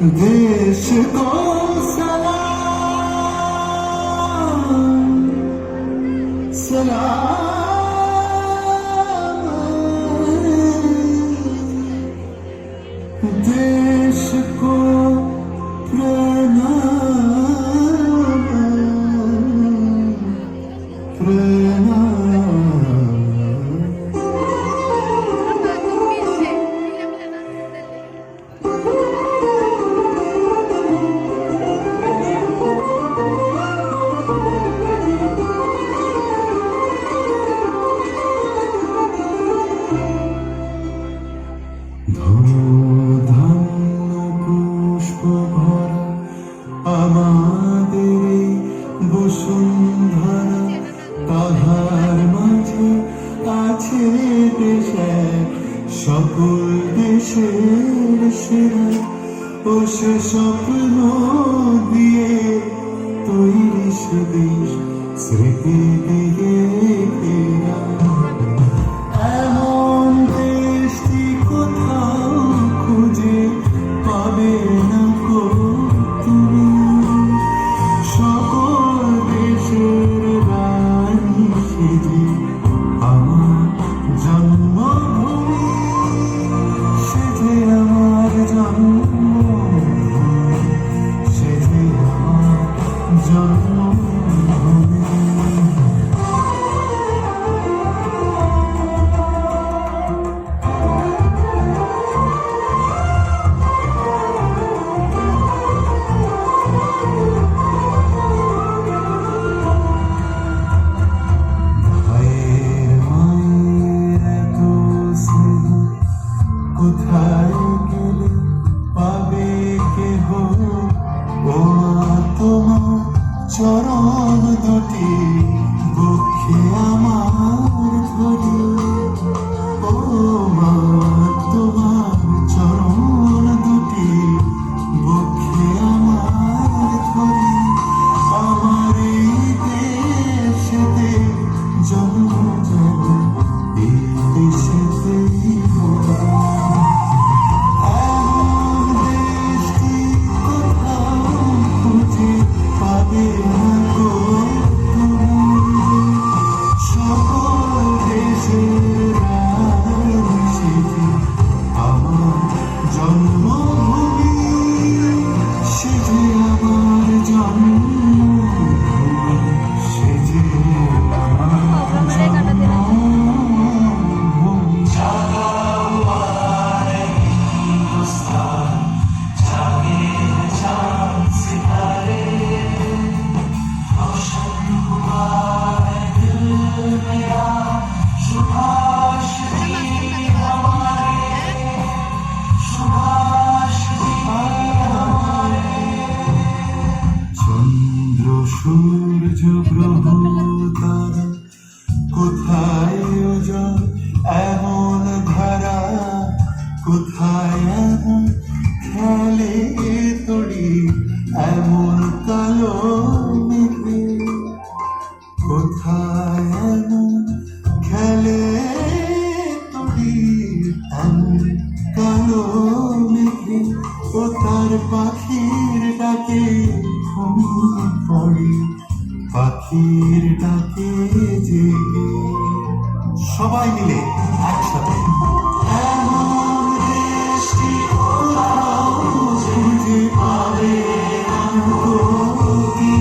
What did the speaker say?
देश को सलाम सलाम, देश को प्रणाम प्रणाम। আমাদের বসুন্ধরা তাহার মাঝে আছে দেশ সকল দেশের সেরা ও সে স্বপ্ন দিয়ে তৈরি সে দেশ স্মৃতি দিয়ে ঘেরা। এমন দেশটি কোথাও খুঁজে পাবে না গো তুমি, সকল দেশের রানী সেজে আমার জন্মভূমি, সেজে আমার জন্মভূমি, সেজে আমার জন্মভূমি। কোথায় গেলে পাবে কেহ ও তোমার চরণ দুটি বক্ষে আমার ধরি, ও মা তোমার চরণ দুটি বক্ষে আমার ধরি। আমার এই দেশেতে জন্ম যেন এই দেশেতেই জন্মভূমি, সেজে আমার জন্মভূমি, সেজে আমার জন্মভূমি। জাগাওয়ার হিন্দুস্তান জাগে চাঁদ सितारे, रोशन हुआ है दिल मेरा, सुभाष जी हमारे, सुभाष जी हमारे। চন্দ্র সূর্য গ্রহ তারা কোথায় উজাড় এমন ধারা, কোথায় এমন খেলে তড়ি এমন কালো মেঘে, কোথায় এমন খেলে তড়ি এমন কালো মেঘে। ও তার পাখির ডাকে ঘুমিয়ে পড়ে, পাখির ডাকে জেগে সবাই মিলে একসাথে। এমন দেশটি কোথাও খুঁজে পাবে না গো তুমি,